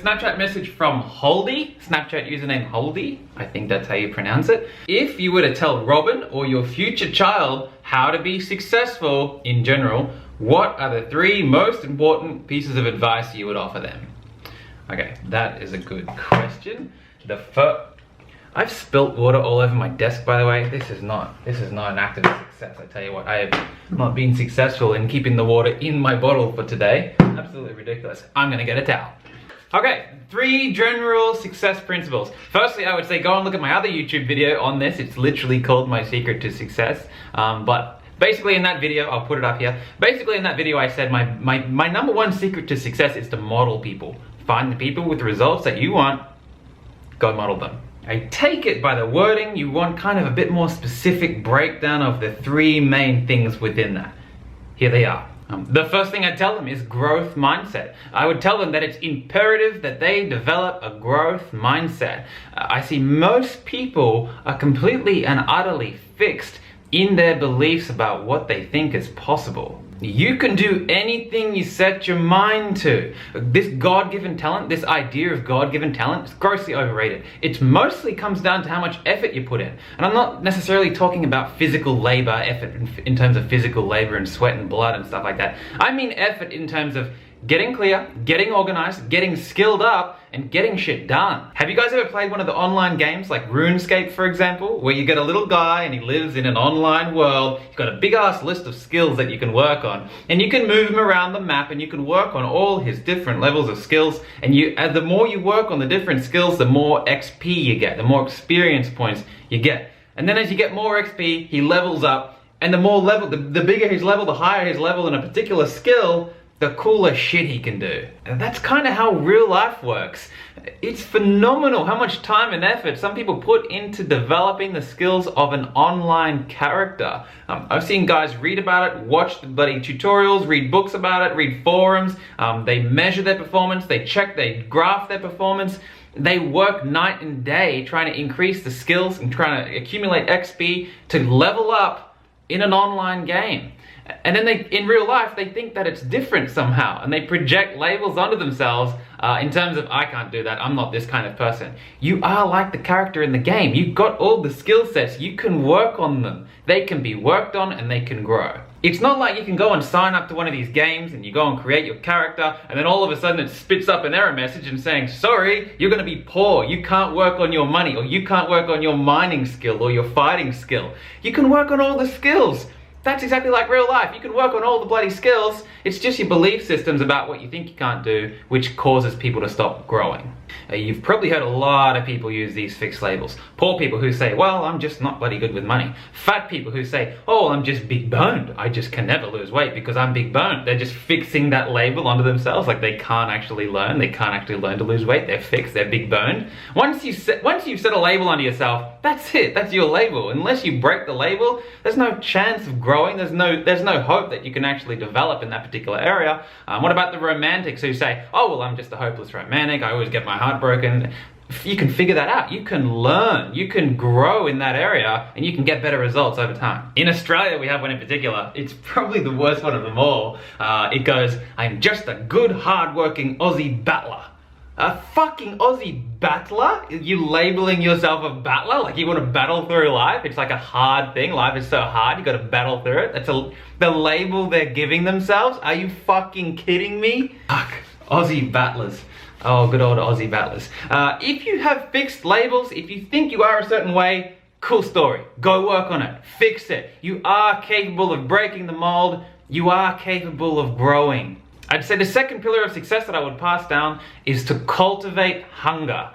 Snapchat message from Holdy, Snapchat username Holdy, I think that's how you pronounce it. If you were to tell Robin or your future child how to be successful in general, what are the 3 most important pieces of advice you would offer them? Okay, that is a good question. I've spilt water all over my desk, by the way. This is not an act of success, I tell you what. I have not been successful in keeping the water in my bottle for today. Absolutely ridiculous. I'm gonna get a towel. Okay, 3 general success principles. Firstly, I would say go and look at my other YouTube video on this. It's literally called My Secret to Success. But basically in that video, I'll put it up here. Basically in that video, I said my number 1 secret to success is to model people. Find the people with the results that you want, go model them. I take it by the wording, you want kind of a bit more specific breakdown of the 3 main things within that. Here they are. The first thing I tell them is growth mindset. I would tell them that it's imperative that they develop a growth mindset. I see most people are completely and utterly fixed in their beliefs about what they think is possible. You can do anything you set your mind to. This God-given talent, this idea of God-given talent is grossly overrated. It mostly comes down to how much effort you put in. And I'm not necessarily talking about physical labor, effort in terms of physical labor and sweat and blood and stuff like that. I mean effort in terms of getting clear, getting organized, getting skilled up, and getting shit done. Have you guys ever played one of the online games like RuneScape, for example, where you get a little guy and he lives in an online world. He's got a big ass list of skills that you can work on, and you can move him around the map and you can work on all his different levels of skills, and the more you work on the different skills, the more XP you get, the more experience points you get. And then as you get more XP, he levels up, and the bigger his level, the higher his level in a particular skill, the cooler shit he can do. And that's kind of how real life works. It's phenomenal how much time and effort some people put into developing the skills of an online character. I've seen guys read about it, watch the bloody tutorials, read books about it, read forums. They measure their performance, they graph their performance. They work night and day trying to increase the skills and trying to accumulate XP to level up in an online game. And then in real life, they think that it's different somehow, and they project labels onto themselves in terms of, I can't do that, I'm not this kind of person. You are like the character in the game. You've got all the skill sets, you can work on them. They can be worked on and they can grow. It's not like you can go and sign up to one of these games and you go and create your character, and then all of a sudden it spits up an error message and saying, sorry, you're gonna be poor, you can't work on your money, or you can't work on your mining skill or your fighting skill. You can work on all the skills. That's exactly like real life. You can work on all the bloody skills. It's just your belief systems about what you think you can't do, which causes people to stop growing. You've probably heard a lot of people use these fixed labels. Poor people who say, well, I'm just not bloody good with money. Fat people who say, oh, I'm just big boned. I just can never lose weight because I'm big boned. They're just fixing that label onto themselves, like they can't actually learn. They can't actually learn to lose weight. They're fixed, they're big boned. Once you've set a label onto yourself, that's it, that's your label. Unless you break the label, there's no chance of growing. There's no hope that you can actually develop in that particular area. What about the romantics who say, oh, well, I'm just a hopeless romantic. I always get my heart broken. You can figure that out. You can learn, you can grow in that area, and you can get better results over time. In Australia, we have one in particular. It's probably the worst one of them all. It goes, I'm just a good, hard-working Aussie battler. A fucking Aussie battler? You labeling yourself a battler? Like you want to battle through life? It's like a hard thing. Life is so hard, you gotta battle through it. That's the label they're giving themselves? Are you fucking kidding me? Fuck. Aussie battlers. Oh, good old Aussie battlers. If you have fixed labels, if you think you are a certain way, cool story. Go work on it. Fix it. You are capable of breaking the mold. You are capable of growing. I'd say the second pillar of success that I would pass down is to cultivate hunger.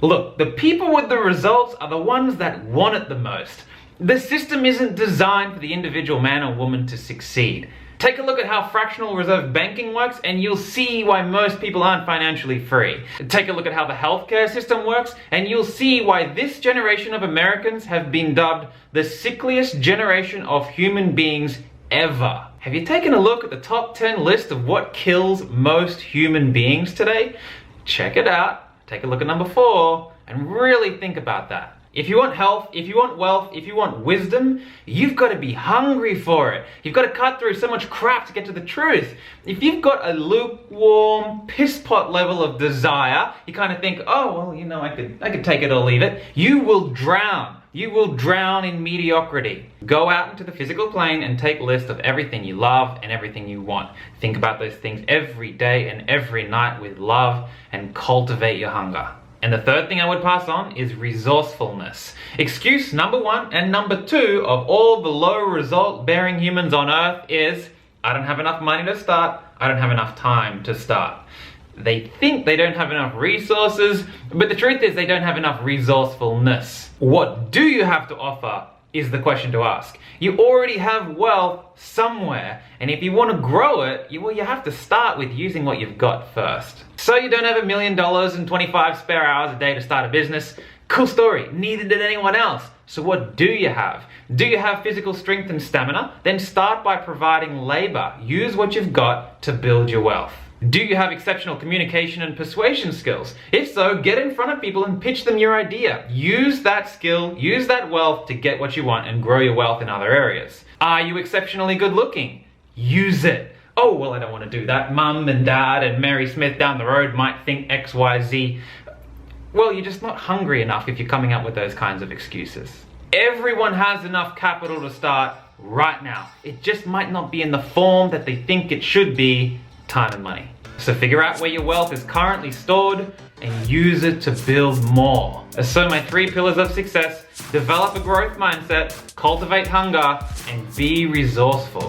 Look, the people with the results are the ones that want it the most. The system isn't designed for the individual man or woman to succeed. Take a look at how fractional reserve banking works and you'll see why most people aren't financially free. Take a look at how the healthcare system works and you'll see why this generation of Americans have been dubbed the sickliest generation of human beings ever. Have you taken a look at the top 10 list of what kills most human beings today? Check it out, take a look at number 4, and really think about that. If you want health, if you want wealth, if you want wisdom, you've got to be hungry for it. You've got to cut through so much crap to get to the truth. If you've got a lukewarm, piss pot level of desire, you kind of think, oh, well, you know, I could take it or leave it. You will drown. You will drown in mediocrity. Go out into the physical plane and take a list of everything you love and everything you want. Think about those things every day and every night with love and cultivate your hunger. And the third thing I would pass on is resourcefulness. Excuse number 1 and number 2 of all the low result bearing humans on earth is, I don't have enough money to start, I don't have enough time to start. They think they don't have enough resources, but the truth is they don't have enough resourcefulness. What do you have to offer is the question to ask. You already have wealth somewhere, and if you want to grow it, you have to start with using what you've got first. So you don't have $1 million and 25 spare hours a day to start a business? Cool story, neither did anyone else. So what do you have? Do you have physical strength and stamina? Then start by providing labor. Use what you've got to build your wealth. Do you have exceptional communication and persuasion skills? If so, get in front of people and pitch them your idea. Use that skill, use that wealth to get what you want and grow your wealth in other areas. Are you exceptionally good looking? Use it. Oh, well, I don't want to do that. Mum and Dad and Mary Smith down the road might think X, Y, Z. Well, you're just not hungry enough if you're coming up with those kinds of excuses. Everyone has enough capital to start right now. It just might not be in the form that they think it should be. Time and money. So figure out where your wealth is currently stored and use it to build more. So my 3 pillars of success: develop a growth mindset, cultivate hunger, and be resourceful.